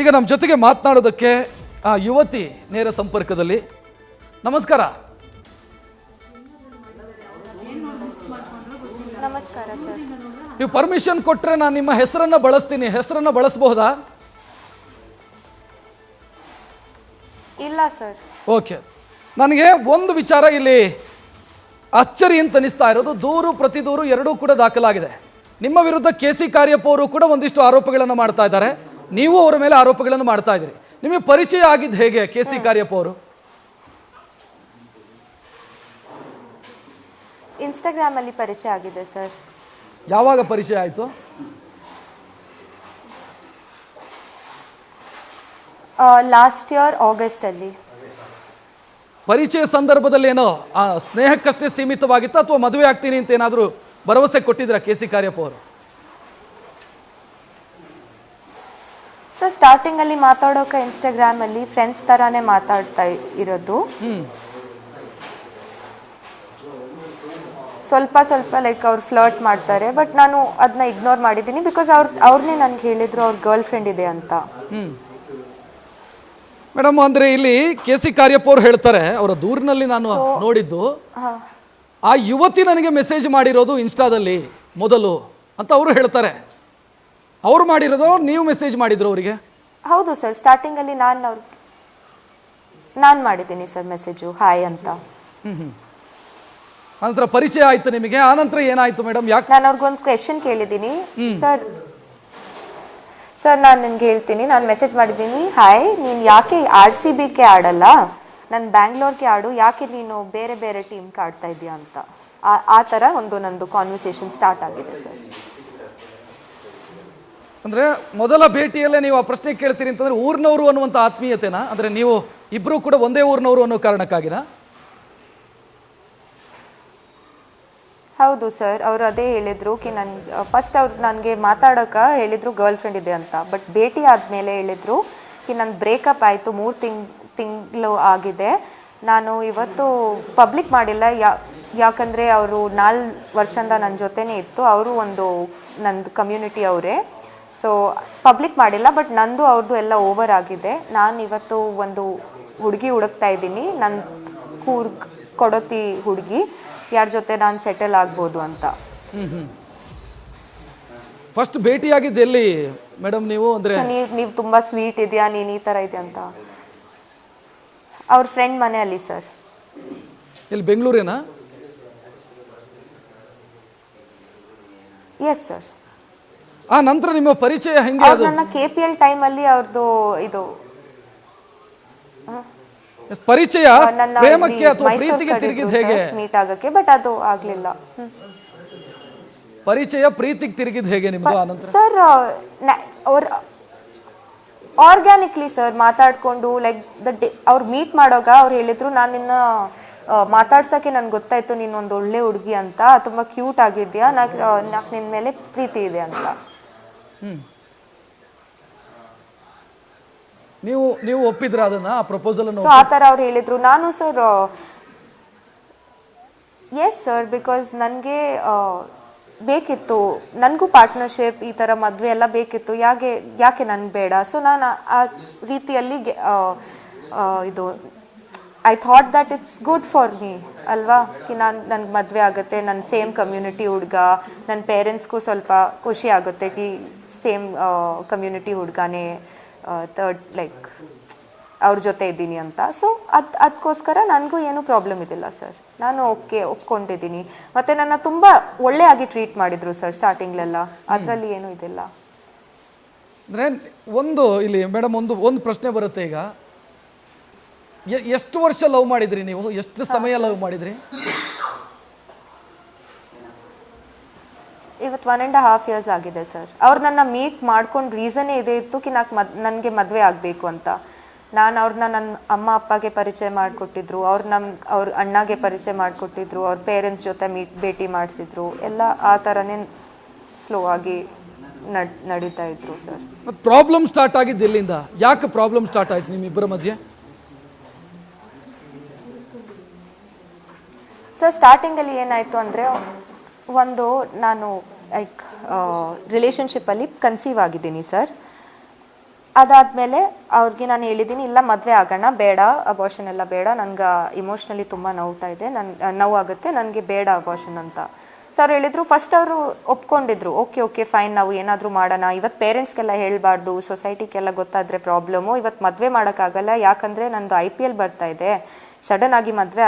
ಈಗ ನಮ್ಮ ಜೊತೆಗೆ ಮಾತನಾಡೋದಕ್ಕೆ ಆ ಯುವತಿ ನೇರ ಸಂಪರ್ಕದಲ್ಲಿ. ನಮಸ್ಕಾರ. ನಮಸ್ಕಾರ ಸರ್. ನೀವು ಪರ್ಮಿಷನ್ ಕೊಟ್ಟರೆ ನಾನು ನಿಮ್ಮ ಹೆಸರನ್ನು ಬಳಸ್ತೀನಿ, ಹೆಸರನ್ನು ಬಳಸಬಹುದಾ? ಇಲ್ಲ ಸರ್. ಓಕೆ. ನನಗೆ ಒಂದು ವಿಚಾರ ಇಲ್ಲಿ ಅಚ್ಚರಿ ಅಂತ ಅನಿಸ್ತಾ ಇರೋದು, ದೂರು ಪ್ರತಿ ದೂರು ಎರಡೂ ಕೂಡ ದಾಖಲಾಗಿದೆ. ನಿಮ್ಮ ವಿರುದ್ಧ KC ಕಾರ್ಯಪ್ಪ ಅವರು ಕೂಡ ಒಂದಿಷ್ಟು ಆರೋಪಗಳನ್ನು ಮಾಡ್ತಾ ಇದ್ದಾರೆ, ನೀವು ಅವರ ಮೇಲೆ ಆರೋಪಗಳನ್ನು ಮಾಡ್ತಾ ಇದ್ದೀರಿ. ನಿಮಗೆ ಪರಿಚಯ ಆಗಿದ್ದು ಹೇಗೆ KC ಕಾರ್ಯಪ್ಪ ಅವರು? ಇನ್ಸ್ಟಾಗ್ರಾಮ್ ಅಲ್ಲಿ ಪರಿಚಯ ಆಗಿದೆ ಸರ್. ಯಾವಾಗ ಪರಿಚಯ ಆಯಿತು? ಲಾಸ್ಟ್ ಇಯರ್ ಆಗಸ್ಟ್ ಅಲ್ಲಿ. ಪರಿಚಯ ಸಂದರ್ಭದಲ್ಲಿ ಏನೋ ಆ ಸ್ನೇಹಕ್ಕಷ್ಟೇ ಸೀಮಿತವಾಗಿತ್ತು ಅಥವಾ ಮದುವೆ ಆಗ್ತೀನಿ ಅಂತ ಏನಾದರೂ ಭರವಸೆ ಕೊಟ್ಟಿದ್ರ KC ಕಾರ್ಯಪ್ಪ ಅವರು? ಸರ್ ಸ್ಟಾರ್ಟಿಂಗ್ ಅಲ್ಲಿ ಮಾತಾಡೋಕೆ ಇನ್ಸ್ಟಾಗ್ರಾಮ್ ಅಲ್ಲಿ ಫ್ರೆಂಡ್ಸ್ ತರಾನೇ ಮಾತಾಡ್ತಾ ಇರೋದು. ಸ್ವಲ್ಪ ಸ್ವಲ್ಪ ಲೈಕ್ ಅವ್ರು ಫ್ಲರ್ಟ್ ಮಾಡ್ತಾರೆ, ಬಟ್ ನಾನು ಅದನ್ನ ಇಗ್ನೋರ್ ಮಾಡಿದ್ದೀನಿ. ಬಿಕಾಸ್ ಅವ್ರನ್ನೇ ನನ್ಗೆ ಹೇಳಿದ್ರು ಅವ್ರ ಗರ್ಲ್ ಫ್ರೆಂಡ್ ಇದೆ ಅಂತ. ಮೇಡಮ್, ಅಂದ್ರೆ ಇಲ್ಲಿ KC ಕಾರ್ಯಪ್ಪ ಅವರು ಹೇಳ್ತಾರೆ, ಅವರ ದೂರಿನಲ್ಲಿ ನಾನು ನೋಡಿದ್ದು, ಆ ಯುವತಿ ನನಗೆ ಮೆಸೇಜ್ ಮಾಡಿರೋದು ಇನ್ಸ್ಟಾದಲ್ಲಿ ಮೊದಲು ಅಂತ ಅವರು ಹೇಳ್ತಾರೆ. ಅವ್ರು ಮಾಡಿರೋದು ನೀವು ಮೆಸೇಜ್ ಮಾಡಿದ್ರು ಅವರಿಗೆ? ಹೌದು ಸರ್, ಸ್ಟಾರ್ಟಿಂಗ್ ಅಲ್ಲಿ ನಾನು ಮಾಡಿದ್ದೀನಿ ಸರ್ ಮೆಸೇಜು ಹಾಯ್ ಅಂತ. ಆನಂತರ ಪರಿಚಯ ಆಯ್ತು ನಿಮಗೆ, ಆನಂತರ ಏನಾಯ್ತು ಮೇಡಮ್? ಯಾಕೆ? ನಾನು ಅವ್ರಿಗೊಂದು ಕ್ವೆಶನ್ ಕೇಳಿದ್ದೀನಿ ಸರ್. ನಾನು ನಿನ್ಗೆ ಹೇಳ್ತೀನಿ, ನಾನು ಮೆಸೇಜ್ ಮಾಡಿದ್ದೀನಿ, ಹಾಯ್ ನೀನು ಯಾಕೆ RCBಗೆ ಆಡಲ್ಲ, ನಾನು ಬ್ಯಾಂಗ್ಳೂರ್ಗೆ ಆಡು, ಯಾಕೆ ನೀನು ಬೇರೆ ಬೇರೆ ಟೀಮ್ಗೆ ಆಡ್ತಾ ಇದೀಯಾ ಅಂತ. ಆ ಥರ ನಂದು ಕಾನ್ವರ್ಸೇಷನ್ ಸ್ಟಾರ್ಟ್ ಆಗಿದೆ ಸರ್. ಅಂದ್ರೆ ಮೊದಲ ಭೇಟಿಯಲ್ಲೇ ನೀವು ಆ ಪ್ರಶ್ನೆ ಕೇಳ್ತೀರಿ ಅಂತಂದ್ರೆ ಊರಿನವರು ಅನ್ನುವಂಥ ಆತ್ಮೀಯತೆನಾ? ಅಂದ್ರೆ ನೀವು ಇಬ್ರು ಕೂಡ ಒಂದೇ ಊರಿನವರು ಅನ್ನೋ ಕಾರಣಕ್ಕಾಗಿನಾ? ಹೌದು ಸರ್, ಅವ್ರು ಅದೇ ಹೇಳಿದ್ರು ಕಿ ಫಸ್ಟ್ ಅವ್ರು ನನಗೆ ಮಾತಾಡೋಕೆ ಹೇಳಿದ್ರು ಗರ್ಲ್ ಫ್ರೆಂಡ್ ಇದೆ ಅಂತ. ಬಟ್ ಭೇಟಿ ಆದಮೇಲೆ ಹೇಳಿದ್ರು ಕಿ ನನ್ನ ಬ್ರೇಕಪ್ ಆಯಿತು, 3 ತಿಂಗಳು ಆಗಿದೆ, ನಾನು ಇವತ್ತು ಪಬ್ಲಿಕ್ ಮಾಡಿಲ್ಲ, ಯಾಕಂದರೆ ಅವರು 4 ವರ್ಷದಿಂದ ನನ್ನ ಜೊತೆನೇ ಇತ್ತು, ಅವರು ನಂದು ಕಮ್ಯುನಿಟಿ ಅವರೇ, ಸೊ ಪಬ್ಲಿಕ್ ಮಾಡಿಲ್ಲ. ಬಟ್ ನಂದು ಅವ್ರದ್ದು ಎಲ್ಲ ಓವರ್ ಆಗಿದೆ. ನಾನು ಇವತ್ತು ಒಂದು ಹುಡುಗಿ ಹುಡುಕ್ತಾ ಇದ್ದೀನಿ, ನನ್ನ ಕೂರ್ಗ್ ಕೊಡೋತಿ ಹುಡುಗಿ, ಯಾರ ಜೊತೆ ನಾನು ಸೆಟಲ್ ಆಗ್ಬೋದು ಅಂತ. ಫಸ್ಟ್ ಭೇಟಿಯಾಗಿದ್ದು ಎಲ್ಲಿ ಮೇಡಮ್ ನೀವು? ಅಂದ್ರೆ ನೀವು ತುಂಬಾ ಸ್ವೀಟ್ ಇದೆಯಾ, ನೀನು ಈ ಥರ ಇದೆಯಾ ಅಂತ. ಅವ್ರ ಫ್ರೆಂಡ್ ಮನೆಯಲ್ಲಿ ಸರ್. ಇಲ್ಲಿ ಬೆಂಗಳೂರೇನಾ? Yes sir. ಆ ನಂತರ ನಿಮ್ಮ ಪರಿಚಯ ಹೆಂಗೆ? ನನ್ನ KPL ಟೈಮಲ್ಲಿ ಅವ್ರದ್ದು ಇದು ಪರಿಚಯ ಪ್ರೇಮಕ್ಕೆ ಅಥವಾ ಪ್ರೀತಿಗೆ ತಿರುಗಿದ ಹೇಗೆ? ಮೀಟ್ ಆಗಕ್ಕೆ, ಬಟ್ ಅದು ಆಗ್ಲಿಲ್ಲ. ಪರಿಚಯ ಪ್ರೀತಿಗೆ ತಿರುಗಿದ ಹೇಗೆ ನಿಮ್ದು? ಆನಂತರ ಸರ್ ಅವ್ರ ಆರ್ಗ್ಯಾನಿಕ್ಲಿ ಸರ್ ಮಾತಾಡ್ಕೊಂಡು ಲೈಕ್ ಅವ್ರು ಮೀಟ್ ಮಾಡೋಗ ಅವ್ರು ಹೇಳಿದ್ರು, ನಾನು ನಿನ್ನ ಮಾತಾಡ್ಸಕ್ಕೆ ನನ್ಗೆ ಗೊತ್ತಾಯ್ತು ನೀನು ಒಂದು ಒಳ್ಳೆ ಹುಡುಗಿ ಅಂತ, ತುಂಬಾ ಕ್ಯೂಟ್ ಆಗಿದ್ಯಾ, ನಾಕ್ ನಿನ್ ಮೇಲೆ ಪ್ರೀತಿ ಇದೆ ಅಂತ. ನೀವು ಒಪ್ಪಿದ್ರ ಅದನ್ನ, ಆ ಪ್ರಪೋಸಲ್ ಅನ್ನು? ಆ ಥರ ಅವ್ರು ಹೇಳಿದ್ರು. ನಾನು ಸರ್ ಎಸ್ ಸರ್, ಬಿಕಾಸ್ ನನಗೆ ಬೇಕಿತ್ತು, ನನಗೂ ಪಾರ್ಟ್ನರ್ಶಿಪ್ ಈ ಥರ ಮದುವೆ ಎಲ್ಲ ಬೇಕಿತ್ತು, ಯಾಕೆ ನನ್ಗೆ ಬೇಡ. ಸೊ ನಾನು ಆ ರೀತಿಯಲ್ಲಿ ಇದು I thought that it's good for me ಅಲ್ವಾ, ಕಿ ನನ್ಗೆ ಮದುವೆ ಆಗುತ್ತೆ, ನನ್ನ ಸೇಮ್ ಕಮ್ಯುನಿಟಿ ಹುಡುಗ, ನನ್ನ ಪೇರೆಂಟ್ಸ್ಗೂ ಸ್ವಲ್ಪ ಖುಷಿ ಆಗುತ್ತೆ ಕಿ ಸೇಮ್ ಕಮ್ಯುನಿಟಿ ಹುಡುಗನೇ ಥರ್ಡ್ ಲೈಕ್ ಅವ್ರ ಜೊತೆ ಇದ್ದೀನಿ ಅಂತ. ಸೊ ಅದಕ್ಕೋಸ್ಕರ ನನಗೂ ಏನೂ ಪ್ರಾಬ್ಲಮ್ ಇದಿಲ್ಲ ಸರ್, ನಾನು ಒಪ್ಕೊಂಡಿದ್ದೀನಿ. ಮತ್ತು ನನ್ನ ತುಂಬ ಒಳ್ಳೆಯಾಗಿ ಟ್ರೀಟ್ ಮಾಡಿದರು ಸರ್ ಸ್ಟಾರ್ಟಿಂಗ್ಲೆಲ್ಲ, ಅದರಲ್ಲಿ ಏನೂ ಇದಿಲ್ಲ. ಅಂದರೆ ಒಂದು ಇಲ್ಲಿ ಮೇಡಮ್ ಒಂದು ಪ್ರಶ್ನೆ ಬರುತ್ತೆ. ಈಗ ಎಷ್ಟು ವರ್ಷ ಲವ್ ಮಾಡಿದ್ರಿ ನೀವು? ಎಷ್ಟು ಸಮಯ ಲವ್ ಮಾಡಿದ್ರಿ? ಇವತ್ತು 1.5 years ಆಗಿದೆ ಸರ್. ಅವ್ರು ನನ್ನ ಮೀಟ್ ಮಾಡ್ಕೊಂಡು ರೀಸನ್ನೇ ಇದೇ ಇತ್ತು ಕಿ ನನಗೆ ಮದುವೆ ಆಗಬೇಕು ಅಂತ. ನಾನು ಅವ್ರನ್ನ ನನ್ನ ಅಮ್ಮ ಅಪ್ಪಗೆ ಪರಿಚಯ ಮಾಡಿಕೊಟ್ಟಿದ್ರು, ಅವ್ರ ಅಣ್ಣಗೆ ಪರಿಚಯ ಮಾಡಿಕೊಟ್ಟಿದ್ರು, ಅವ್ರ ಪೇರೆಂಟ್ಸ್ ಜೊತೆ ಭೇಟಿ ಮಾಡಿಸಿದ್ರು, ಎಲ್ಲ ಆ ಥರನೇ ಸ್ಲೋ ಆಗಿ ನಡೀತಾ ಇದ್ರು ಸರ್. ಪ್ರಾಬ್ಲಮ್ ಸ್ಟಾರ್ಟ್ ಆಗಿದ್ದು ಎಲ್ಲಿಂದ? ಯಾಕೆ ಪ್ರಾಬ್ಲಮ್ ಸ್ಟಾರ್ಟ್ ಆಯ್ತು ನಿಮ್ಮಿಬ್ಬರ ಮಧ್ಯೆ? ಸರ್ ಸ್ಟಾರ್ಟಿಂಗಲ್ಲಿ ಏನಾಯಿತು ಅಂದರೆ, ನಾನು ಲೈಕ್ ರಿಲೇಷನ್ಶಿಪ್ಪಲ್ಲಿ ಕನ್ಸೀವ್ ಆಗಿದ್ದೀನಿ ಸರ್. ಅದಾದಮೇಲೆ ಅವ್ರಿಗೆ ನಾನು ಹೇಳಿದ್ದೀನಿ ಇಲ್ಲ ಮದುವೆ ಆಗೋಣ ಬೇಡ ಅಬಾರ್ಷನ್ ಎಲ್ಲ ಬೇಡ ನನಗೆ ಇಮೋಷ್ನಲಿ ತುಂಬ ನೋವಾಗುತ್ತೆ ನನಗೆ ಬೇಡ ಅಬಾರ್ಷನ್ ಅಂತ. ಸೊ ಅವ್ರು ಹೇಳಿದರು ಫಸ್ಟ್ ಅವರು ಒಪ್ಕೊಂಡಿದ್ರು, ಓಕೆ ಫೈನ್ ನಾವು ಏನಾದರೂ ಮಾಡೋಣ, ಇವತ್ತು ಪೇರೆಂಟ್ಸ್ಗೆಲ್ಲ ಹೇಳಬಾರ್ದು, ಸೊಸೈಟಿಗೆಲ್ಲ ಗೊತ್ತಾದರೆ ಪ್ರಾಬ್ಲಮ್ಮು, ಇವತ್ತು ಮದುವೆ ಮಾಡೋಕ್ಕಾಗಲ್ಲ ಯಾಕಂದರೆ ನಂದು IPL ಬರ್ತಾ ಇದೆ, ಸಡನ್ ಆಗಿ ಮದುವೆ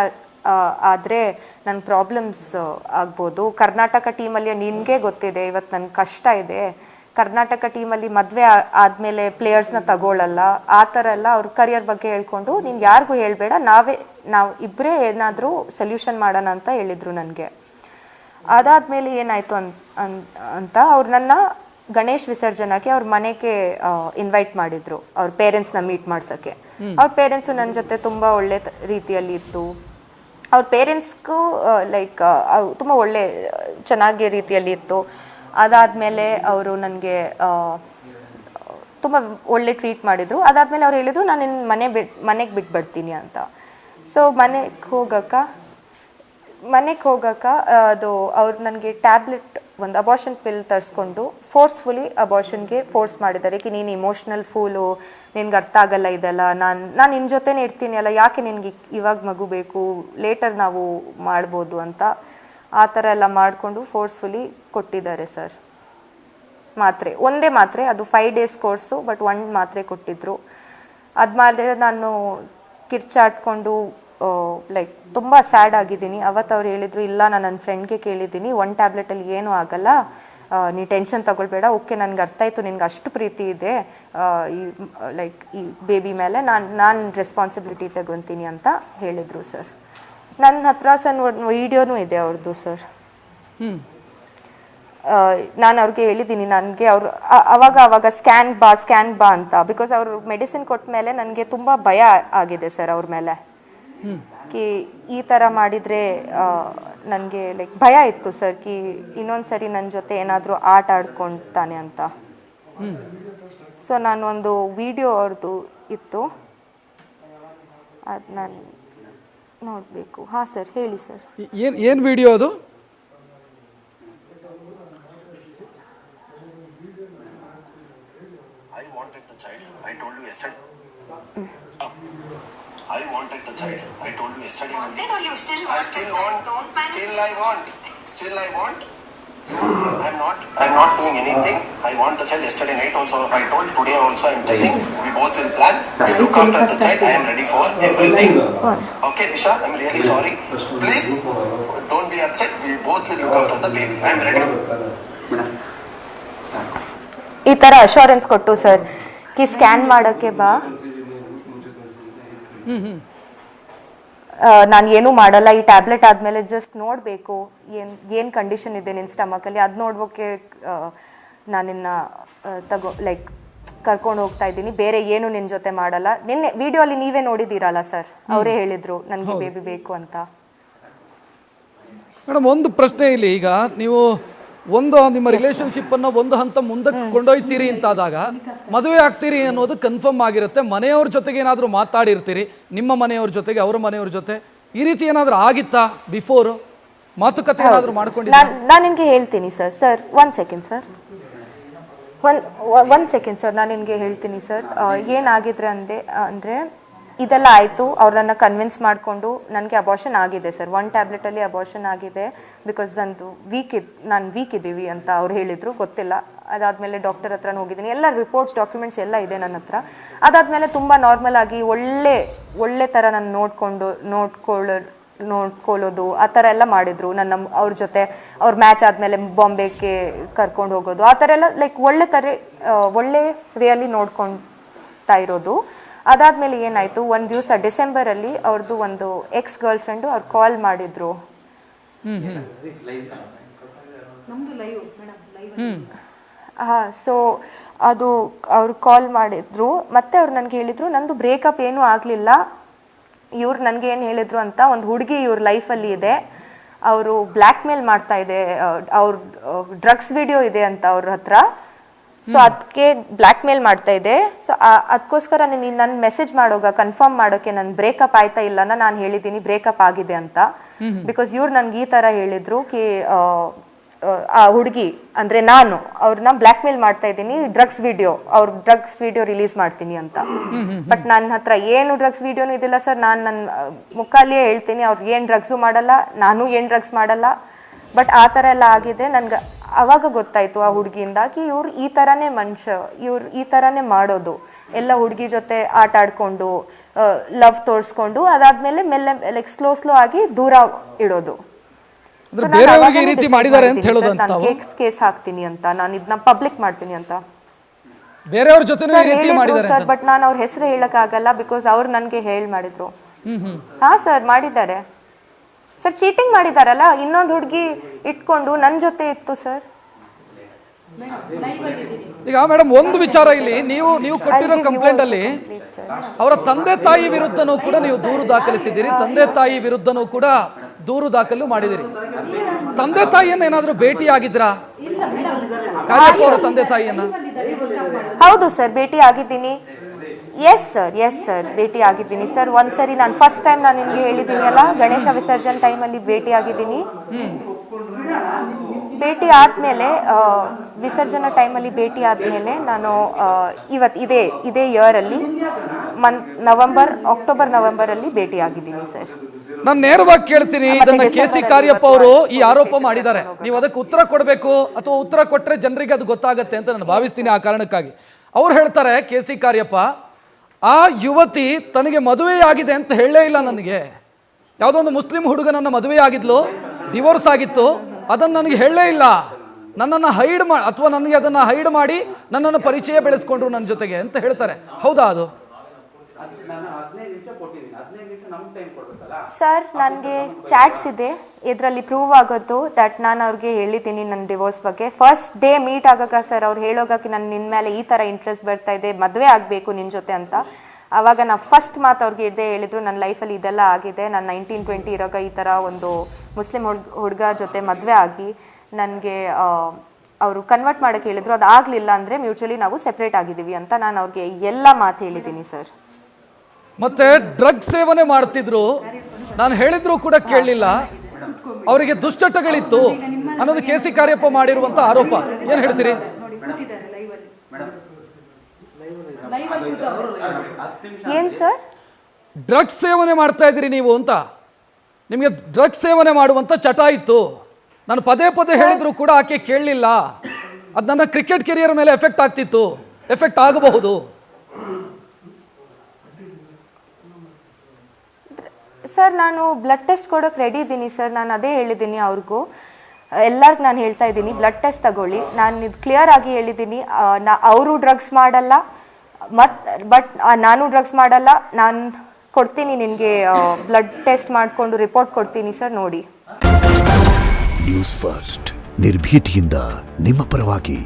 ಆದರೆ ನನ್ನ ಪ್ರಾಬ್ಲಮ್ಸ್ ಆಗ್ಬೋದು, ಕರ್ನಾಟಕ ಟೀಮಲ್ಲಿ ನಿನಗೆ ಗೊತ್ತಿದೆ ಇವತ್ತು ನನ್ನ ಕಷ್ಟ ಇದೆ, ಕರ್ನಾಟಕ ಟೀಮಲ್ಲಿ ಮದುವೆ ಆದಮೇಲೆ ಪ್ಲೇಯರ್ಸ್ನ ತಗೊಳ್ಳಲ್ಲ, ಆ ಥರ ಎಲ್ಲ ಅವ್ರ ಕರಿಯರ್ ಬಗ್ಗೆ ಹೇಳ್ಕೊಂಡು ನೀನು ಯಾರಿಗೂ ಹೇಳಬೇಡ, ನಾವು ಇಬ್ಬರೇ ಏನಾದರೂ ಸೊಲ್ಯೂಷನ್ ಮಾಡೋಣ ಅಂತ ಹೇಳಿದರು ನನಗೆ. ಅದಾದಮೇಲೆ ಏನಾಯಿತು ಅಂತ ಅವ್ರು ನನ್ನ ಗಣೇಶ್ ವಿಸರ್ಜನೆಗೆ ಅವ್ರ ಮನೆಗೆ ಇನ್ವೈಟ್ ಮಾಡಿದ್ರು, ಅವ್ರ ಪೇರೆಂಟ್ಸ್ನ ಮೀಟ್ ಮಾಡ್ಸೋಕ್ಕೆ. ಅವ್ರ ಪೇರೆಂಟ್ಸು ನನ್ನ ಜೊತೆ ತುಂಬ ಒಳ್ಳೆ ರೀತಿಯಲ್ಲಿ ಇತ್ತು. ಅವ್ರ ಪೇರೆಂಟ್ಸ್ಗೂ ಲೈಕ್ ತುಂಬ ಚೆನ್ನಾಗಿ ರೀತಿಯಲ್ಲಿ ಇತ್ತು. ಅದಾದಮೇಲೆ ಅವರು ನನಗೆ ತುಂಬ ಒಳ್ಳೆ ಟ್ರೀಟ್ ಮಾಡಿದರು. ಅದಾದಮೇಲೆ ಅವ್ರು ಹೇಳಿದರು ನಾನು ನಿನ್ನ ಮನೆಗೆ ಬಿಟ್ಬಿಡ್ತೀನಿ ಅಂತ. ಸೊ ಮನೆಗೆ ಹೋಗಕ್ಕೆ ಅದು ಅವ್ರು ನನಗೆ ಟ್ಯಾಬ್ಲೆಟ್ ಒಂದು ಅಬಾರ್ಷನ್ ಪಿಲ್ ತರಿಸ್ಕೊಂಡು ಫೋರ್ಸ್ಫುಲಿ ಅಬಾರ್ಷನ್ಗೆ ಫೋರ್ಸ್ ಮಾಡಿದ್ದಾರೆ. ನೀನು ಇಮೋಷ್ನಲ್ ಫೂಲು, ನಿನ್ಗೆ ಅರ್ಥ ಆಗಲ್ಲ ಇದೆಲ್ಲ, ನಾನು ನಿನ್ನ ಜೊತೆನೇ ಇರ್ತೀನಿ ಅಲ್ಲ, ಯಾಕೆ ನಿನಗೆ ಇವಾಗ ಮಗು ಬೇಕು, ಲೇಟರ್ ನಾವು ಮಾಡ್ಬೋದು ಅಂತ ಆ ಥರ ಎಲ್ಲ ಮಾಡಿಕೊಂಡು ಫೋರ್ಸ್ಫುಲಿ ಕೊಟ್ಟಿದ್ದಾರೆ ಸರ್. ಒಂದೇ ಮಾತ್ರೆ, ಅದು 5 days ಕೋರ್ಸು, ಬಟ್ 1 ಮಾತ್ರೆ ಕೊಟ್ಟಿದ್ರು. ಅದಾದ್ಮೇಲೆ ನಾನು ಕಿರ್ಚಾಡ್ಕೊಂಡು ಲೈಕ್ ತುಂಬ ಸ್ಯಾಡ್ ಆಗಿದ್ದೀನಿ. ಅವತ್ತು ಅವ್ರು ಹೇಳಿದರು ಇಲ್ಲ ನಾನು ನನ್ನ ಫ್ರೆಂಡ್ಗೆ ಕೇಳಿದ್ದೀನಿ, 1 ಟ್ಯಾಬ್ಲೆಟಲ್ಲಿ ಏನೂ ಆಗಲ್ಲ, ನೀ ಟೆನ್ಷನ್ ತಗೊಳ್ಬೇಡ, ಓಕೆ ನನಗೆ ಅರ್ಥ ಆಯಿತು ನಿನ್ಗೆ ಅಷ್ಟು ಪ್ರೀತಿ ಇದೆ ಈ ಬೇಬಿ ಮೇಲೆ, ನಾನು ರೆಸ್ಪಾನ್ಸಿಬಿಲಿಟಿ ತಗೊತೀನಿ ಅಂತ ಹೇಳಿದರು ಸರ್. ನನ್ನ ಹತ್ರ ವಿಡಿಯೋನೂ ಇದೆ ಅವ್ರದ್ದು ಸರ್. ನಾನು ಅವ್ರಿಗೆ ಹೇಳಿದ್ದೀನಿ, ನನಗೆ ಅವರು ಅವಾಗ ಸ್ಕ್ಯಾನ್ ಬಾ ಅಂತ, ಬಿಕಾಸ್ ಅವರು ಮೆಡಿಸಿನ್ ಕೊಟ್ಟ ಮೇಲೆ ನನಗೆ ತುಂಬ ಭಯ ಆಗಿದೆ ಸರ್ ಅವ್ರ ಮೇಲೆ. ಈ ಥರ ಮಾಡಿದರೆ ನನಗೆ ಲೈಕ್ ಭಯ ಇತ್ತು ಸರ್, ಇನ್ನೊಂದ್ಸರಿ ನನ್ನ ಜೊತೆ ಏನಾದರೂ ಆಟ ಆಡ್ಕೊಳ್ತಾನೆ ಅಂತ. ಸೊ ನಾನು ಒಂದು ವಿಡಿಯೋ ಅವ್ರದ್ದು ಇತ್ತು, ಅದು ನಾನು ನೋಡಬೇಕು. ಹಾಂ ಸರ್, ಹೇಳಿ ಸರ್. ಏನು ವಿಡಿಯೋ ಅದು? I wanted the child. I told you yesterday. I wanted the child. I told you yesterday. Wanted or you still want? I still the want. child? Don't panic. Still I want. I'm not doing anything. I want the child. Yesterday night also I told. Today also I'm telling. We both will plan. We look after the child. I am ready for everything. Okay, Disha. I'm really sorry. Please don't be upset. We both will look after the baby. I'm ready. ಈ ಥರ assurance ಕೊಟ್ಟು sir scan ಮಾಡೋಕ್ಕೆ ಬಾ, ನಾನು ಏನೂ ಮಾಡಲ್ಲ, ಈ tablet ಆದಮೇಲೆ ಜಸ್ಟ್ ನೋಡಬೇಕು ಏನು ಕಂಡೀಷನ್ ಇದೆ ನಿನ್ನ ಸ್ಟಮಕಲ್ಲಿ, ಅದು ನೋಡ್ಬೋಕ್ಕೆ ನಾನಿನ್ನ ಕರ್ಕೊಂಡು ಹೋಗ್ತಾ ಇದ್ದೀನಿ, ಬೇರೆ ಏನು ನಿನ್ನ ಜೊತೆ ಮಾಡಲ್ಲ. ನಿನ್ನೆ ವಿಡಿಯೋಲಿ ನೀವೇ ನೋಡಿದ್ದೀರಲ್ಲ ಸರ್, ಅವರೇ ಹೇಳಿದರು ನನಗೆ ಬೇಬಿ ಬೇಕು ಅಂತ. ಮೇಡಮ್, ಒಂದು ಪ್ರಶ್ನೆ ಇಲ್ಲಿ, ಈಗ ನೀವು ನಿಮ್ಮ ರಿಲೇಷನ್ಶಿಪ್ಪನ್ನು ಒಂದು ಹಂತ ಮುಂದಕ್ಕೆ ಕೊಂಡೊಯ್ತೀರಿ ಅಂತಾದಾಗ ಮದುವೆ ಆಗ್ತೀರಿ ಅನ್ನೋದು ಕನ್ಫರ್ಮ್ ಆಗಿರುತ್ತೆ. ಮನೆಯವ್ರ ಜೊತೆಗೆ ಏನಾದರೂ ಮಾತಾಡಿರ್ತೀರಿ, ನಿಮ್ಮ ಮನೆಯವ್ರ ಜೊತೆಗೆ ಅವ್ರ ಮನೆಯವ್ರ ಜೊತೆ ಈ ರೀತಿ ಏನಾದರೂ ಆಗಿತ್ತಾ? ಬಿಫೋರ್ ಮಾತುಕತೆ ಏನಾದರೂ ಮಾಡ್ಕೊಂಡಿದ್ದೀರಾ? ನಾನು ನಿನಗೆ ಹೇಳ್ತೀನಿ sir 1 second sir, 1 second sir, ನಾನು ನಿನಗೆ ಹೇಳ್ತೀನಿ ಸರ್. ಏನಾಗಿದ್ರೆ ಅಂದರೆ ಇದೆಲ್ಲ ಆಯಿತು, ಅವ್ರು ನನ್ನ ಕನ್ವಿನ್ಸ್ ಮಾಡಿಕೊಂಡು ನನಗೆ ಅಬಾರ್ಷನ್ ಆಗಿದೆ ಸರ್, 1 ಟ್ಯಾಬ್ಲೆಟಲ್ಲಿ ಅಬಾರ್ಷನ್ ಆಗಿದೆ, ಬಿಕಾಸ್ ನಾನು ವೀಕ್ ಇದ್ದೀವಿ ಅಂತ ಅವ್ರು ಹೇಳಿದರು, ಗೊತ್ತಿಲ್ಲ. ಅದಾದಮೇಲೆ ಡಾಕ್ಟರ್ ಹತ್ರ ಹೋಗಿದ್ದೀನಿ, ಎಲ್ಲ ರಿಪೋರ್ಟ್ಸ್ ಡಾಕ್ಯುಮೆಂಟ್ಸ್ ಎಲ್ಲ ಇದೆ ನನ್ನ ಹತ್ರ. ಅದಾದಮೇಲೆ ತುಂಬ ನಾರ್ಮಲ್ ಆಗಿ ಒಳ್ಳೆ ಥರ ನಾನು ನೋಡ್ಕೊಳ್ಳೋದು ಆ ಥರ ಎಲ್ಲ ಮಾಡಿದರು. ಅವ್ರ ಜೊತೆ ಅವ್ರ ಮ್ಯಾಚ್ ಆದಮೇಲೆ ಬಾಂಬೆಗೆ ಕರ್ಕೊಂಡು ಹೋಗೋದು, ಆ ಥರ ಎಲ್ಲ ಲೈಕ್ ಒಳ್ಳೆ ವೇಯಲ್ಲಿ ನೋಡ್ಕೊಳ್ತಾ ಇರೋದು. ಅದಾದಮೇಲೆ ಏನಾಯಿತು, ಒಂದು ದಿವಸ ಡಿಸೆಂಬರಲ್ಲಿ ಅವ್ರದ್ದು ಒಂದು ಎಕ್ಸ್ ಗರ್ಲ್ ಫ್ರೆಂಡು ಅವ್ರು ಕಾಲ್ ಮಾಡಿದ್ರು. ಸೊ ಅದು ಅವ್ರು ಕಾಲ್ ಮಾಡಿದ್ರು, ಮತ್ತೆ ಅವ್ರು ನನಗೆ ಹೇಳಿದರು ನಂದು ಬ್ರೇಕಪ್ ಏನೂ ಆಗಲಿಲ್ಲ, ಇವ್ರು ನನಗೆ ಏನು ಹೇಳಿದ್ರು ಅಂತ, ಒಂದು ಹುಡುಗಿ ಇವ್ರ ಲೈಫಲ್ಲಿ ಇದೆ, ಅವರು ಬ್ಲ್ಯಾಕ್ ಮೇಲ್ ಮಾಡ್ತಾ ಇದೆ, ಅವ್ರ ಡ್ರಗ್ಸ್ ವಿಡಿಯೋ ಇದೆ ಅಂತ ಅವ್ರ ಹತ್ರ, ಸೊ ಅದಕ್ಕೆ ಬ್ಲ್ಯಾಕ್ ಮೇಲ್ ಮಾಡ್ತಾ ಇದೆ. ಸೊ ಅದಕ್ಕೋಸ್ಕರ ನೀನು ನನ್ನ ಮೆಸೇಜ್ ಮಾಡೋಗ ಕನ್ಫರ್ಮ್ ಮಾಡೋಕ್ಕೆ ನನ್ನ ಬ್ರೇಕಪ್ ಆಯ್ತಾ ಇಲ್ಲ ನಾನು ಹೇಳಿದ್ದೀನಿ ಬ್ರೇಕಪ್ ಆಗಿದೆ ಅಂತ, ಬಿಕಾಸ್ ಇವ್ರು ನನ್ಗೆ ಈ ಥರ ಹೇಳಿದ್ರು ಆ ಹುಡುಗಿ ಅಂದರೆ ನಾನು ಅವ್ರನ್ನ ಬ್ಲ್ಯಾಕ್ ಮೇಲ್ ಮಾಡ್ತಾ ಇದ್ದೀನಿ, ಡ್ರಗ್ಸ್ ವಿಡಿಯೋ ರಿಲೀಸ್ ಮಾಡ್ತೀನಿ ಅಂತ. ಬಟ್ ನನ್ನ ಹತ್ರ ಏನು ಡ್ರಗ್ಸ್ ವಿಡಿಯೋನು ಇದಿಲ್ಲ ಸರ್. ನಾನು ನನ್ನ ಮುಖಾಲಿಯೇ ಹೇಳ್ತೀನಿ, ಅವ್ರು ಏನು ಡ್ರಗ್ಸು ಮಾಡಲ್ಲ, ನಾನು ಏನು ಡ್ರಗ್ಸ್ ಮಾಡಲ್ಲ. ಬಟ್ ಆ ಥರ ಎಲ್ಲ ಆಗಿದೆ. ನನ್ಗೆ ಅವಾಗ ಗೊತ್ತಾಯ್ತು ಆ ಹುಡುಗಿಯಿಂದಾಗಿ ಇವ್ರು ಈ ಥರನೇ ಮನುಷ್ಯ, ಇವ್ರು ಈ ಥರನೇ ಮಾಡೋದು. ಎಲ್ಲ ಹುಡುಗಿ ಜೊತೆ ಆಟ ಆಡ್ಕೊಂಡು ಲವ್ ತೋರಿಸ್ಕೊಂಡು ಅದಾದ್ಮೇಲೆ ಮೆಲ್ಲ ಲೈಕ್ ಸ್ಲೋ ಆಗಿ ದೂರ ಇಡೋದು. ಬೇರೆಯವರಿಗೆ ಈ ರೀತಿ ಮಾಡಿದ್ದಾರೆ ಅಂತ ಹೇಳೋದಂತ, ಕೇಸ್ ಹಾಕ್ತೀನಿ ಅಂತ, ನಾನು ಇದನ್ನ ಪಬ್ಲಿಕ್ ಮಾಡ್ತೀನಿ ಅಂತ ಬೇರೆಯವ್ರ ಜೊತೆ ಈ ರೀತಿ ಮಾಡಿದ್ದಾರೆ ಸರ್. ಬಟ್ ನಾನು ಅವ್ರ ಹೆಸರು ಹೇಳಕ್ ಆಗಲ್ಲ, ಬಿಕಾಸ್ ಅವ್ರು ನನ್ಗೆ ಮಾಡಿದ್ರು. ಹಾ ಸರ್, ಮಾಡಿದ್ದಾರೆ ಸರ್, ಚೀಟಿಂಗ್ ಮಾಡಿದಾರಲ್ಲ. ಇನ್ನೊಂದು ಹುಡುಗಿ ಇಟ್ಕೊಂಡು ನನ್ನ ಜೊತೆ ಇತ್ತು ಸರ್. ಈಗ ಮೇಡಮ್ ಒಂದು ವಿಚಾರ, ಇಲ್ಲಿ ನೀವು ಕೊಟ್ಟಿರೋ ಕಂಪ್ಲೇಂಟ್ ಅಲ್ಲಿ ಅವರ ತಂದೆ ತಾಯಿ ವಿರುದ್ಧನೂ ಕೂಡ ನೀವು ದೂರು ದಾಖಲಿಸಿದ್ದೀರಿ, ತಂದೆ ತಾಯಿ ವಿರುದ್ಧನೂ ಕೂಡ ದೂರು ದಾಖಲು ಮಾಡಿದಿರಿ. ತಂದೆ ತಾಯಿಯನ್ನ ಏನಾದ್ರೂ ಭೇಟಿ ಆಗಿದ್ರಾ? ಕಾರ್ಯಪ್ಪ ಅವರ ತಂದೆ ತಾಯಿಯನ್ನ? ಹೌದು ಸರ್, ಭೇಟಿ ಆಗಿದ್ದೀನಿ. ಎಸ್ ಸರ್ ಭೇಟಿ ಆಗಿದ್ದೀನಿ ಸರ್. ಒಂದ್ಸರಿ ನಾನು ಫಸ್ಟ್ ಟೈಮ್ ನಾನು ನಿಮ್ಗೆ ಹೇಳಿದ್ದೀನಿ ಅಲ್ಲ, ಗಣೇಶ ವಿಸರ್ಜನೆ ಟೈಮಲ್ಲಿ ಭೇಟಿ ಆಗಿದ್ದೀನಿ. ಭೇಟಿ ಆದ್ಮೇಲೆ ವಿಸರ್ಜನಾ ಟೈಮಲ್ಲಿ ಭೇಟಿ ಆದ್ಮೇಲೆ ನಾನು ಇದೇ ಇಯರ್ ಅಲ್ಲಿ ಅಕ್ಟೋಬರ್ ನವೆಂಬರ್ ಅಲ್ಲಿ ಭೇಟಿ ಆಗಿದ್ದೀನಿ ಸರ್. ನಾನು ನೇರವಾಗಿ ಕೇಳ್ತೀನಿ, ಇದನ್ನ ಕೆ.ಸಿ. ಕಾರ್ಯಪ್ಪ ಅವರು ಈ ಆರೋಪ ಮಾಡಿದ್ದಾರೆ, ನೀವು ಅದಕ್ಕೆ ಉತ್ತರ ಕೊಡಬೇಕು ಅಥವಾ ಉತ್ತರ ಕೊಟ್ಟರೆ ಜನರಿಗೆ ಅದು ಗೊತ್ತಾಗತ್ತೆ ಅಂತ ನಾನು ಭಾವಿಸ್ತೀನಿ. ಆ ಕಾರಣಕ್ಕಾಗಿ ಅವ್ರು ಹೇಳ್ತಾರೆ, ಕೆ.ಸಿ. ಕಾರ್ಯಪ್ಪ ಆ ಯುವತಿ ತನಗೆ ಮದುವೆಯಾಗಿದೆ ಅಂತ ಹೇಳಲೇ ಇಲ್ಲ ನನಗೆ. ಯಾವುದೋ ಒಂದು ಮುಸ್ಲಿಂ ಹುಡುಗನನ್ನ ಮದುವೆ ಆಗಿದ್ಲು, ಡಿವೋರ್ಸ್ ಆಗಿತ್ತು, ಅದನ್ನು ನನಗೆ ಹೇಳಲೇ ಇಲ್ಲ. ನನ್ನನ್ನು ನನಗೆ ಅದನ್ನು ಹೈಡ್ ಮಾಡಿ ನನ್ನನ್ನು ಪರಿಚಯ ಬೆಳೆಸ್ಕೊಂಡ್ರು ನನ್ನ ಜೊತೆಗೆ ಅಂತ ಹೇಳ್ತಾರೆ. ಹೌದಾ ಅದು? ಸರ್, ನನಗೆ ಚಾಟ್ಸ್ ಇದೆ, ಇದರಲ್ಲಿ ಪ್ರೂವ್ ಆಗೋದು ದಟ್ ನಾನು ಅವ್ರಿಗೆ ಹೇಳಿದ್ದೀನಿ ನನ್ನ ಡಿವೋರ್ಸ್ ಬಗ್ಗೆ. ಫಸ್ಟ್ ಡೇ ಮೀಟ್ ಆಗಾಗ ಸರ್ ಅವ್ರು ಹೇಳೋಗಕ್ಕೆ ನಾನು ನಿನ್ನ ಮೇಲೆ ಈ ಥರ ಇಂಟ್ರೆಸ್ಟ್ ಬರ್ತಾ ಇದೆ, ಮದುವೆ ಆಗಬೇಕು ನಿನ್ನ ಜೊತೆ ಅಂತ. ಆವಾಗ ನಾ ಫಸ್ಟ್ ಮಾತು ಅವ್ರಿಗೆ ಇದ್ದೇ ಹೇಳಿದ್ರು, ನನ್ನ ಲೈಫಲ್ಲಿ ಇದೆಲ್ಲ ಆಗಿದೆ, ನಾನು 19-20 ಇರೋಗ ಈ ಥರ ಒಂದು ಮುಸ್ಲಿಂ ಹುಡುಗ ಜೊತೆ ಮದುವೆ ಆಗಿ ನನಗೆ ಅವರು ಕನ್ವರ್ಟ್ ಮಾಡೋಕ್ಕೆ ಹೇಳಿದ್ರು. ಅದು ಆಗಲಿಲ್ಲ ಅಂದರೆ ಮ್ಯೂಚುವಲಿ ನಾವು ಸೆಪ್ರೇಟ್ ಆಗಿದ್ದೀವಿ ಅಂತ ನಾನು ಅವ್ರಿಗೆ ಎಲ್ಲ ಮಾತು ಹೇಳಿದ್ದೀನಿ ಸರ್. ಮತ್ತೆ ಡ್ರಗ್ ಸೇವನೆ ಮಾಡ್ತಿದ್ರು, ನಾನು ಹೇಳಿದ್ರು ಕೂಡ ಕೇಳಲಿಲ್ಲ, ಅವರಿಗೆ ದುಶ್ಚಟಗಳಿತ್ತು ಅನ್ನೋದು ಕೆ.ಸಿ. ಕಾರ್ಯಪ್ಪ ಮಾಡಿರುವಂತ ಆರೋಪ. ಏನು ಹೇಳ್ತೀರಿ? ಏನ್ ಸರ್? ಡ್ರಗ್ಸ್ ಸೇವನೆ ಮಾಡ್ತಾ ಇದ್ದೀರಿ ನೀವು ಅಂತ, ನಿಮಗೆ ಡ್ರಗ್ಸ್ ಸೇವನೆ ಮಾಡುವಂತ ಚಟ ಇತ್ತು. ನಾನು ಪದೇ ಹೇಳಿದ್ರು ಕೂಡ ಆಕೆ ಕೇಳಲಿಲ್ಲ. ಅದು ನನ್ನ ಕ್ರಿಕೆಟ್ ಕೆರಿಯರ್ ಮೇಲೆ ಎಫೆಕ್ಟ್ ಆಗಬಹುದು. ಸರ್, ನಾನು ಬ್ಲಡ್ ಟೆಸ್ಟ್ ಕೊಡೋಕೆ ರೆಡಿ ಇದ್ದೀನಿ ಸರ್. ನಾನು ಅದೇ ಹೇಳಿದ್ದೀನಿ ಅವ್ರಿಗೂ, ಎಲ್ಲರಿಗೂ ನಾನು ಹೇಳ್ತಾ ಇದ್ದೀನಿ, ಬ್ಲಡ್ ಟೆಸ್ಟ್ ತಗೊಳ್ಳಿ. ನಾನು ಇದು ಕ್ಲಿಯರ್ ಆಗಿ ಹೇಳಿದ್ದೀನಿ, ಅವರು ಡ್ರಗ್ಸ್ ಮಾಡಲ್ಲ, ಬಟ್ ನಾನು ಡ್ರಗ್ಸ್ ಮಾಡಲ್ಲ. ನಾನು ಕೊಡ್ತೀನಿ ನಿನಗೆ, ಬ್ಲಡ್ ಟೆಸ್ಟ್ ಮಾಡಿಕೊಂಡು ರಿಪೋರ್ಟ್ ಕೊಡ್ತೀನಿ ಸರ್, ನೋಡಿ. ನ್ಯೂಸ್ ಫಸ್ಟ್, ನಿರ್ಭೀತಿಯಿಂದ ನಿಮ್ಮ ಪರವಾಗಿ.